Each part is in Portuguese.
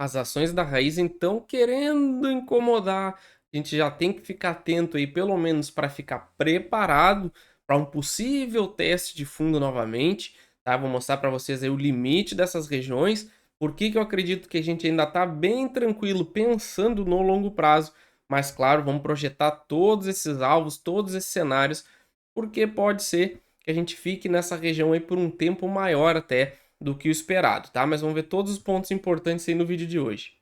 As ações da Raizen estão querendo incomodar. A gente já tem que ficar atento aí, pelo menos para ficar preparado para um possível teste de fundo novamente, tá? Vou mostrar para vocês aí o limite dessas regiões, por que que eu acredito que a gente ainda está bem tranquilo pensando no longo prazo, mas claro, vamos projetar todos esses alvos, todos esses cenários, porque pode ser que a gente fique nessa região aí por um tempo maior até do que o esperado, tá? Mas vamos ver todos os pontos importantes aí no vídeo de hoje.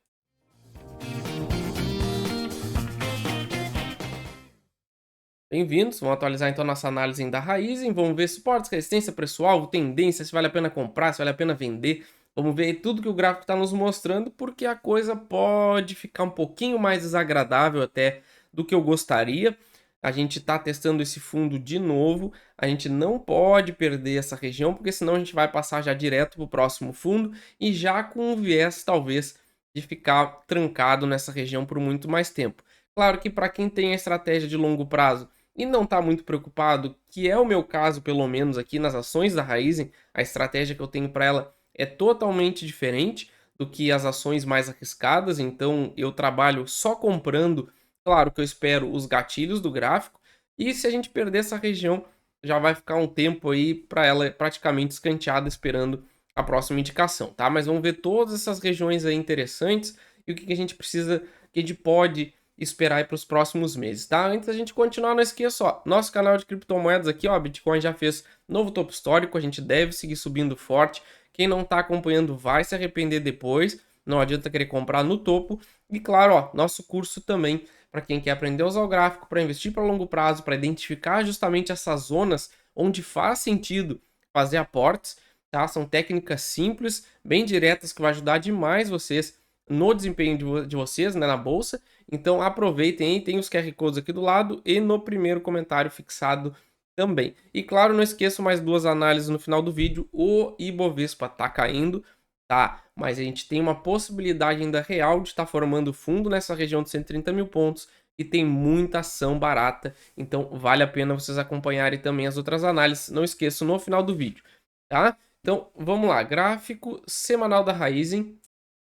Bem-vindos, vamos atualizar então nossa análise da Raizen, vamos ver suportes, resistência, preço-alvo, tendência, se vale a pena comprar, se vale a pena vender. Vamos ver aí tudo que o gráfico está nos mostrando, porque a coisa pode ficar um pouquinho mais desagradável até do que eu gostaria. A gente está testando esse fundo de novo, a gente não pode perder essa região, porque senão a gente vai passar já direto para o próximo fundo e já com um viés talvez de ficar trancado nessa região por muito mais tempo. Claro que para quem tem a estratégia de longo prazo e não está muito preocupado, que é o meu caso, pelo menos aqui nas ações da Raizen, a estratégia que eu tenho para ela é totalmente diferente do que as ações mais arriscadas, então eu trabalho só comprando, claro que eu espero os gatilhos do gráfico, e se a gente perder essa região, já vai ficar um tempo aí para ela praticamente escanteada esperando a próxima indicação, tá? Mas vamos ver todas essas regiões aí interessantes e o que a gente precisa, que a gente pode esperar para os próximos meses, tá? Antes da gente continuar, não esqueça, ó, nosso canal de criptomoedas aqui, ó, Bitcoin já fez novo topo histórico, a gente deve seguir subindo forte. Quem não está acompanhando vai se arrepender depois, não adianta querer comprar no topo. E claro, ó, nosso curso também para quem quer aprender a usar o gráfico, para investir para longo prazo, para identificar justamente essas zonas onde faz sentido fazer aportes, tá? São técnicas simples, bem diretas que vai ajudar demais vocês no desempenho de vocês, né, na bolsa. Então aproveitem aí, tem os QR Codes aqui do lado e no primeiro comentário fixado também. E claro, não esqueçam mais duas análises no final do vídeo. O Ibovespa tá caindo, tá? Mas a gente tem uma possibilidade ainda real de estar formando fundo nessa região de 130 mil pontos e tem muita ação barata. Então vale a pena vocês acompanharem também as outras análises. Não esqueçam no final do vídeo, tá? Então vamos lá, gráfico semanal da Raizen.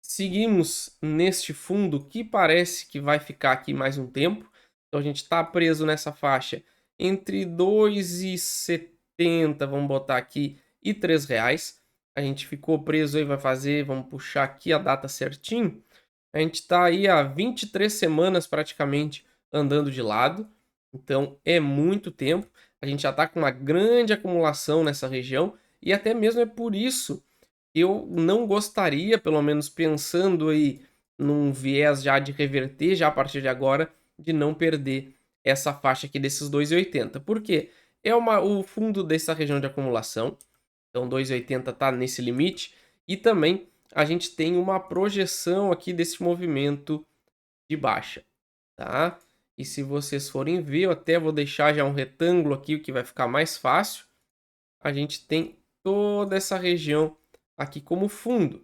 Seguimos neste fundo que parece que vai ficar aqui mais um tempo. Então a gente está preso nessa faixa entre 2,70, vamos botar aqui, e R$ 3. A gente ficou preso aí, vai fazer, vamos puxar aqui a data certinho. A gente está aí há 23 semanas praticamente andando de lado. Então é muito tempo. A gente já está com uma grande acumulação nessa região. E até mesmo é por isso eu não gostaria, pelo menos pensando aí num viés já de reverter já a partir de agora, de não perder essa faixa aqui desses 2,80. Por quê? É o fundo dessa região de acumulação, então 2,80 está nesse limite, e também a gente tem uma projeção aqui desse movimento de baixa, tá? E se vocês forem ver, eu até vou deixar já um retângulo aqui, o que vai ficar mais fácil. A gente tem toda essa região aqui como fundo.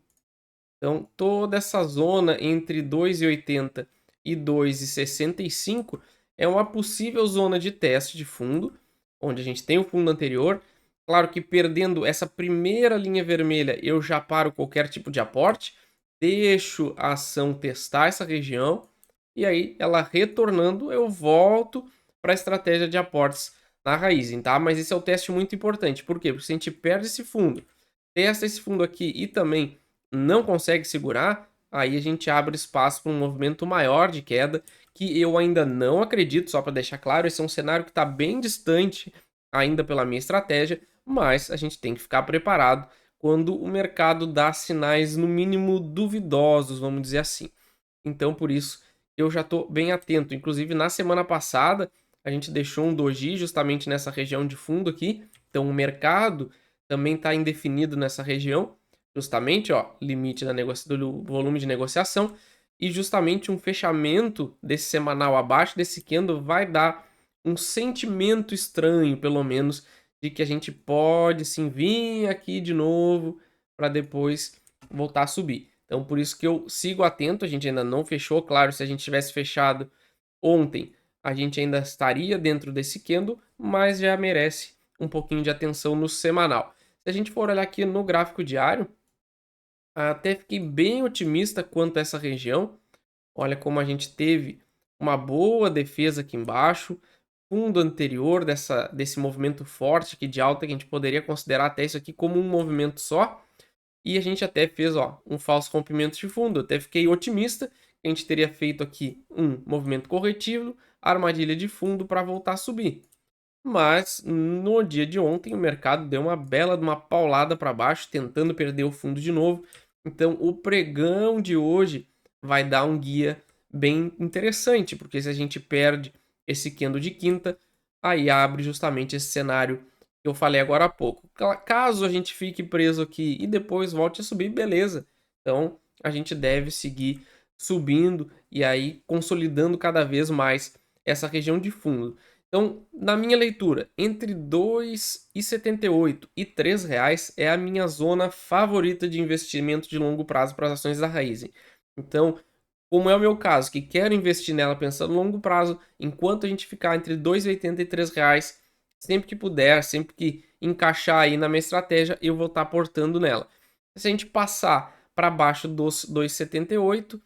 Então, toda essa zona entre 2,80 e 2,65 é uma possível zona de teste de fundo, onde a gente tem o fundo anterior. Claro que perdendo essa primeira linha vermelha, eu já paro qualquer tipo de aporte, deixo a ação testar essa região, e aí ela retornando, eu volto para a estratégia de aportes na raiz, tá? Mas esse é o teste muito importante. Por quê? Porque se a gente perde esse fundo, testa esse fundo aqui e também não consegue segurar, aí a gente abre espaço para um movimento maior de queda, que eu ainda não acredito, só para deixar claro, esse é um cenário que está bem distante ainda pela minha estratégia, mas a gente tem que ficar preparado quando o mercado dá sinais, no mínimo, duvidosos, vamos dizer assim. Então, por isso, eu já estou bem atento. Inclusive, na semana passada, a gente deixou um doji justamente nessa região de fundo aqui. Então, o mercado também está indefinido nessa região, justamente, ó, limite do volume de negociação, e justamente um fechamento desse semanal abaixo desse candle vai dar um sentimento estranho, pelo menos, de que a gente pode sim vir aqui de novo para depois voltar a subir. Então, por isso que eu sigo atento, a gente ainda não fechou, claro, se a gente tivesse fechado ontem, a gente ainda estaria dentro desse candle, mas já merece um pouquinho de atenção no semanal. Se a gente for olhar aqui no gráfico diário, Até fiquei bem otimista quanto a essa região. Olha como a gente teve uma boa defesa aqui embaixo, fundo anterior desse movimento forte aqui de alta, que a gente poderia considerar até isso aqui como um movimento só. E a gente até fez, ó, um falso rompimento de fundo. Eu até fiquei otimista que a gente teria feito aqui um movimento corretivo, armadilha de fundo para voltar a subir. Mas no dia de ontem o mercado deu uma bela de uma paulada para baixo, tentando perder o fundo de novo. Então o pregão de hoje vai dar um guia bem interessante, porque se a gente perde esse candle de quinta, aí abre justamente esse cenário que eu falei agora há pouco. Caso a gente fique preso aqui e depois volte a subir, beleza. Então a gente deve seguir subindo e aí consolidando cada vez mais essa região de fundo. Então, na minha leitura, entre 2,78 e R$ 3 é a minha zona favorita de investimento de longo prazo para as ações da Raizen. Então, como é o meu caso, que quero investir nela pensando no longo prazo, enquanto a gente ficar entre 2,80 e R$ 3, sempre que puder, sempre que encaixar aí na minha estratégia, eu vou estar aportando nela. Se a gente passar para baixo dos 2,78,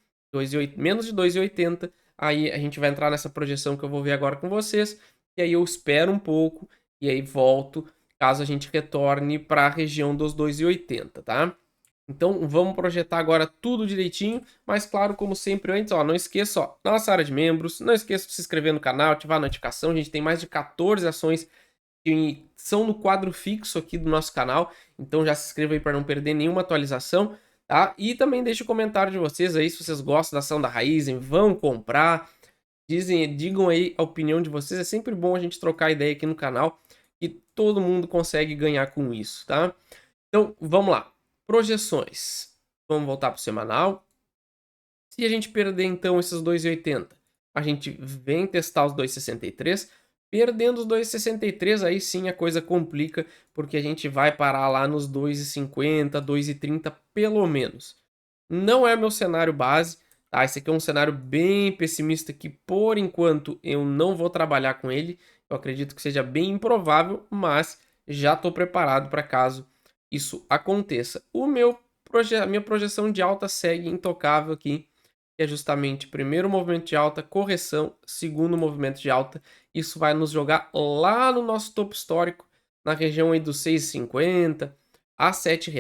menos de 2,80, aí a gente vai entrar nessa projeção que eu vou ver agora com vocês, e aí eu espero um pouco e aí volto caso a gente retorne para a região dos 2,80, tá? Então vamos projetar agora tudo direitinho, mas claro, como sempre antes, ó, não esqueça, ó, nossa área de membros, não esqueça de se inscrever no canal, ativar a notificação, a gente tem mais de 14 ações que são no quadro fixo aqui do nosso canal, então já se inscreva aí para não perder nenhuma atualização, tá? E também deixe o comentário de vocês aí se vocês gostam da ação da Raizen, vão comprar, digam aí a opinião de vocês, é sempre bom a gente trocar ideia aqui no canal e todo mundo consegue ganhar com isso, tá? Então, vamos lá. Projeções. Vamos voltar para o semanal. Se a gente perder, então, esses 2,80, a gente vem testar os 2,63. Perdendo os 2,63, aí sim a coisa complica, porque a gente vai parar lá nos 2,50, 2,30 pelo menos. Não é meu cenário base, tá? Esse aqui é um cenário bem pessimista que, por enquanto, eu não vou trabalhar com ele. Eu acredito que seja bem improvável, mas já estou preparado para caso isso aconteça. A minha projeção de alta segue intocável aqui, que é justamente primeiro movimento de alta, correção, segundo movimento de alta. Isso vai nos jogar lá no nosso topo histórico, na região aí dos 6,50 a R$ 7.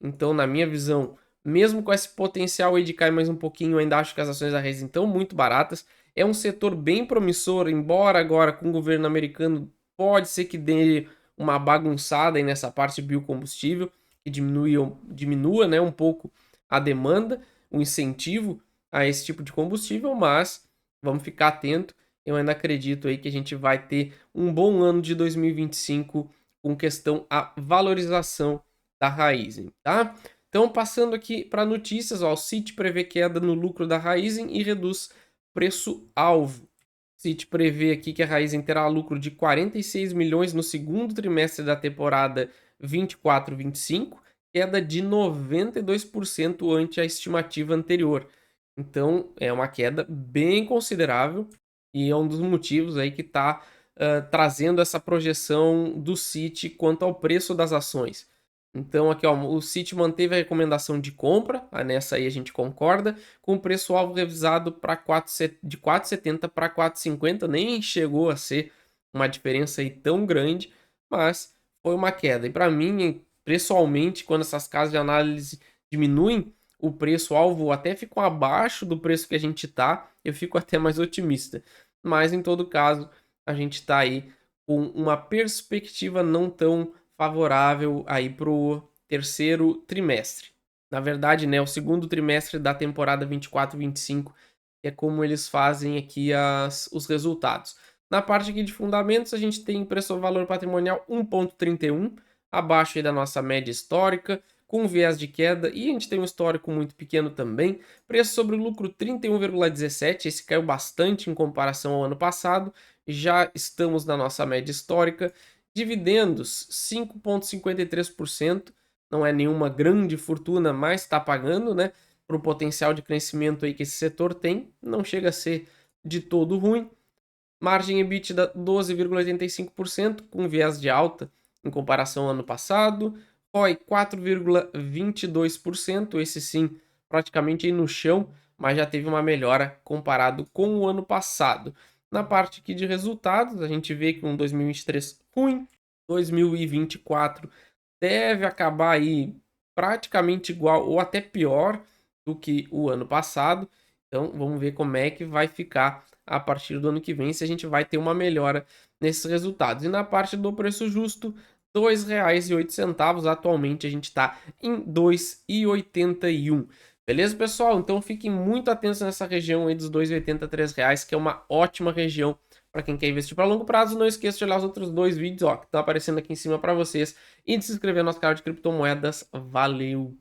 Então, na minha visão, mesmo com esse potencial aí de cair mais um pouquinho, eu ainda acho que as ações da Raizen estão muito baratas. É um setor bem promissor, embora agora com o governo americano pode ser que dê uma bagunçada aí nessa parte de biocombustível, que diminua, né, um pouco a demanda, o incentivo a esse tipo de combustível, mas vamos ficar atento. Eu ainda acredito aí que a gente vai ter um bom ano de 2025 com questão a valorização da Raizen, tá? Então, passando aqui para notícias, ó, o Citi prevê queda no lucro da Raizen e reduz preço-alvo. O Citi prevê aqui que a Raizen terá lucro de 46 milhões no segundo trimestre da temporada 24/25, queda de 92% ante a estimativa anterior. Então, é uma queda bem considerável e é um dos motivos aí que está trazendo essa projeção do Citi quanto ao preço das ações. Então, aqui, ó, o Citi manteve a recomendação de compra, nessa aí a gente concorda, com o preço-alvo revisado de 4,70 para 4,50, nem chegou a ser uma diferença aí tão grande, mas foi uma queda. E para mim, pessoalmente, quando essas casas de análise diminuem o preço-alvo, até ficam abaixo do preço que a gente tá, eu fico até mais otimista. Mas em todo caso, a gente está aí com uma perspectiva não tão favorável aí para o terceiro trimestre. Na verdade, né, o segundo trimestre da temporada 24/25 é como eles fazem aqui os resultados. Na parte aqui de fundamentos, a gente tem preço-valor patrimonial 1,31, abaixo aí da nossa média histórica, com viés de queda, e a gente tem um histórico muito pequeno também. Preço sobre lucro 31,17, esse caiu bastante em comparação ao ano passado, já estamos na nossa média histórica. Dividendos, 5,53%, não é nenhuma grande fortuna, mas está pagando, né? Para o potencial de crescimento aí que esse setor tem, não chega a ser de todo ruim. Margem EBITDA 12,85%, com viés de alta em comparação ao ano passado. ROI 4,22%, esse sim praticamente aí no chão, mas já teve uma melhora comparado com o ano passado. Na parte aqui de resultados, a gente vê que um 2023 ruim, 2024 deve acabar aí praticamente igual ou até pior do que o ano passado. Então vamos ver como é que vai ficar a partir do ano que vem, se a gente vai ter uma melhora nesses resultados. E na parte do preço justo, R$ 2,08. Atualmente a gente está em 2,81. Beleza, pessoal? Então fiquem muito atentos nessa região aí dos 2,80 a R$ 3, que é uma ótima região para quem quer investir para longo prazo. Não esqueça de olhar os outros dois vídeos, ó, que estão aparecendo aqui em cima para vocês e de se inscrever no nosso canal de criptomoedas. Valeu!